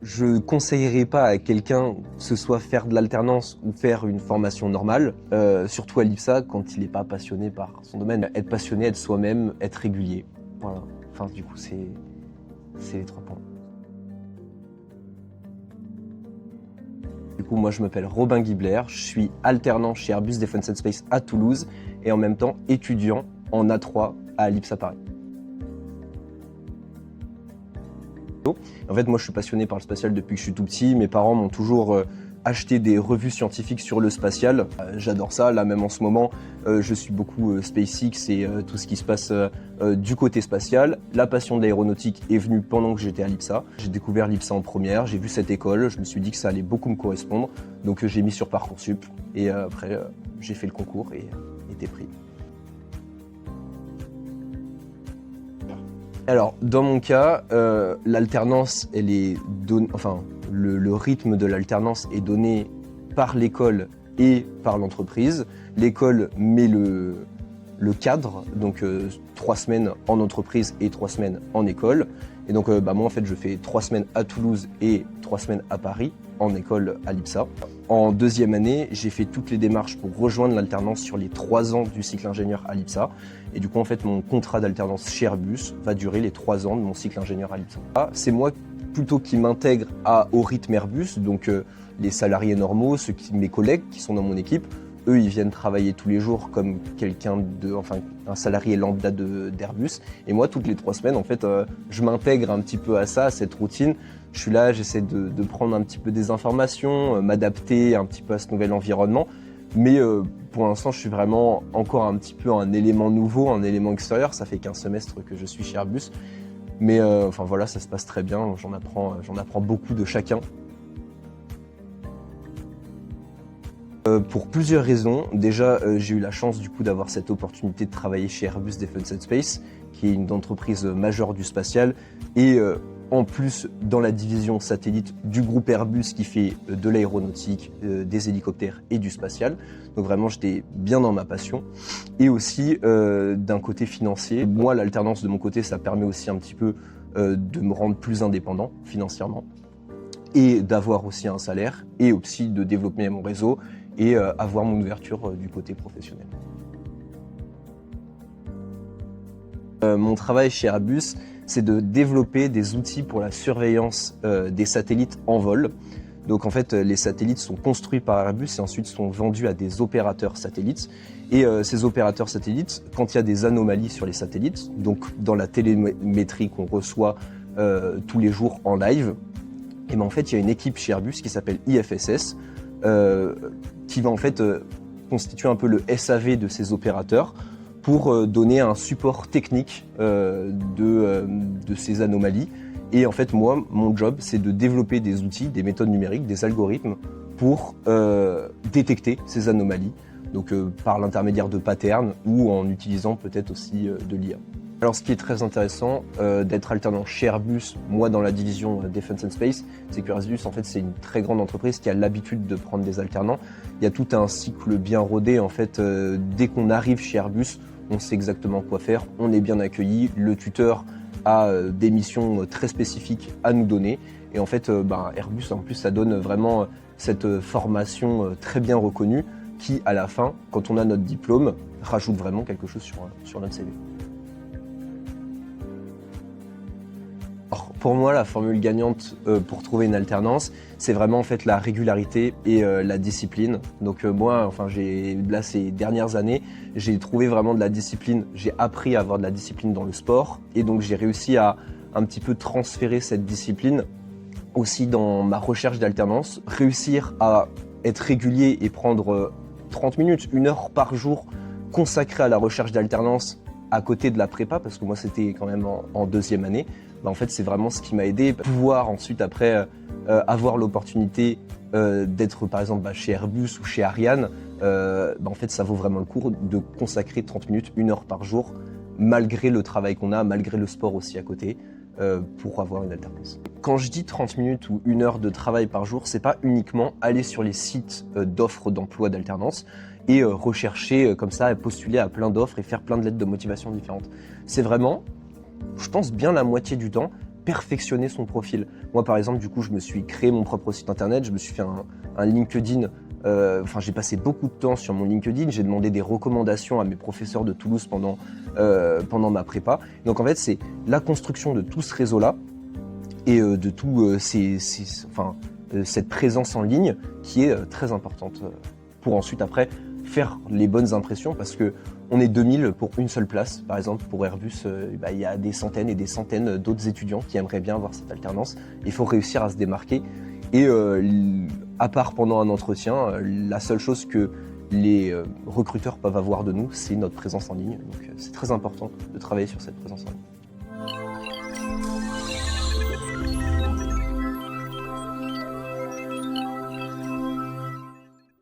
Je conseillerais pas à quelqu'un, que ce soit faire de l'alternance ou faire une formation normale, surtout à l'IPSA, quand il n'est pas passionné par son domaine. Être passionné, être soi-même, être régulier. Voilà. Enfin, du coup, c'est les 3 points. Du coup, moi, je m'appelle Robin Guibler, je suis alternant chez Airbus Defence and Space à Toulouse et en même temps étudiant en A3 à l'IPSA Paris. En fait, moi, je suis passionné par le spatial depuis que je suis tout petit. Mes parents m'ont toujours acheté des revues scientifiques sur le spatial. J'adore ça. Là, même en ce moment, je suis beaucoup SpaceX et tout ce qui se passe du côté spatial. La passion de l'aéronautique est venue pendant que j'étais à l'IPSA. J'ai découvert l'IPSA en première, j'ai vu cette école, je me suis dit que ça allait beaucoup me correspondre. Donc, j'ai mis sur Parcoursup et après, j'ai fait le concours et été pris. Alors, dans mon cas, l'alternance, elle est le rythme de l'alternance est donné par l'école et par l'entreprise. L'école met le cadre, donc 3 semaines en entreprise et 3 semaines en école. Et donc, moi, en fait, je fais 3 semaines à Toulouse et 3 semaines à Paris, en école à l'IPSA. En deuxième année, j'ai fait toutes les démarches pour rejoindre l'alternance sur les 3 ans du cycle ingénieur à l'IPSA. Et du coup, en fait, mon contrat d'alternance chez Airbus va durer les 3 ans de mon cycle ingénieur à l'IPSA. C'est moi plutôt qui m'intègre au rythme Airbus, donc les salariés normaux, mes collègues qui sont dans mon équipe, eux, ils viennent travailler tous les jours comme un salarié lambda d'Airbus. Et moi, toutes les 3 semaines, en fait, je m'intègre un petit peu à ça, à cette routine. Je suis là, j'essaie de prendre un petit peu des informations, m'adapter un petit peu à ce nouvel environnement. Mais pour l'instant, je suis vraiment encore un petit peu un élément nouveau, un élément extérieur. Ça fait qu'un semestre que je suis chez Airbus. Mais voilà, ça se passe très bien. J'en apprends beaucoup de chacun. Pour plusieurs raisons. Déjà, j'ai eu la chance du coup d'avoir cette opportunité de travailler chez Airbus Defence and Space, qui est une entreprise majeure du spatial, et en plus dans la division satellite du groupe Airbus qui fait de l'aéronautique, des hélicoptères et du spatial. Donc vraiment, j'étais bien dans ma passion. Et aussi d'un côté financier. Moi, l'alternance de mon côté, ça permet aussi un petit peu de me rendre plus indépendant financièrement et d'avoir aussi un salaire et aussi de développer mon réseau et avoir mon ouverture du côté professionnel. Mon travail chez Airbus, c'est de développer des outils pour la surveillance des satellites en vol. Donc en fait, les satellites sont construits par Airbus et ensuite sont vendus à des opérateurs satellites. Et ces opérateurs satellites, quand il y a des anomalies sur les satellites, donc dans la télémétrie qu'on reçoit tous les jours en live, et ben en fait, il y a une équipe chez Airbus qui s'appelle IFSS qui va en fait constituer un peu le SAV de ces opérateurs pour donner un support technique de ces anomalies. Et en fait, moi, mon job, c'est de développer des outils, des méthodes numériques, des algorithmes pour détecter ces anomalies, donc par l'intermédiaire de patterns ou en utilisant peut-être aussi de l'IA. Alors ce qui est très intéressant d'être alternant chez Airbus, moi dans la division Defence and Space, c'est que Airbus en fait c'est une très grande entreprise qui a l'habitude de prendre des alternants. Il y a tout un cycle bien rodé en fait. Dès qu'on arrive chez Airbus, on sait exactement quoi faire, on est bien accueilli, le tuteur a des missions très spécifiques à nous donner. Et en fait Airbus en plus ça donne vraiment cette formation très bien reconnue qui à la fin, quand on a notre diplôme, rajoute vraiment quelque chose sur notre CV. Alors, pour moi, la formule gagnante pour trouver une alternance, c'est vraiment en fait la régularité et la discipline. Donc là ces dernières années, j'ai trouvé vraiment de la discipline. J'ai appris à avoir de la discipline dans le sport et donc j'ai réussi à un petit peu transférer cette discipline aussi dans ma recherche d'alternance, réussir à être régulier et prendre 30 minutes, 1 heure par jour consacrée à la recherche d'alternance à côté de la prépa, parce que moi c'était quand même en deuxième année. En fait, c'est vraiment ce qui m'a aidé. Pouvoir ensuite, après, avoir l'opportunité d'être, par exemple, chez Airbus ou chez Ariane, en fait, ça vaut vraiment le coup de consacrer 30 minutes, 1 heure par jour, malgré le travail qu'on a, malgré le sport aussi à côté, pour avoir une alternance. Quand je dis 30 minutes ou 1 heure de travail par jour, c'est pas uniquement aller sur les sites d'offres d'emploi d'alternance et rechercher comme ça, postuler à plein d'offres et faire plein de lettres de motivation différentes. C'est vraiment, je pense, bien la moitié du temps, perfectionner son profil. Moi, par exemple, du coup, je me suis créé mon propre site internet, je me suis fait un LinkedIn. J'ai passé beaucoup de temps sur mon LinkedIn, j'ai demandé des recommandations à mes professeurs de Toulouse pendant ma prépa. Donc en fait, c'est la construction de tout ce réseau-là et de tout cette présence en ligne qui est très importante pour ensuite après faire les bonnes impressions, parce que on est 2000 pour une seule place. Par exemple, pour Airbus, il y a des centaines et des centaines d'autres étudiants qui aimeraient bien avoir cette alternance. Il faut réussir à se démarquer. Et à part pendant un entretien, la seule chose que les recruteurs peuvent avoir de nous, c'est notre présence en ligne. Donc c'est très important de travailler sur cette présence en ligne.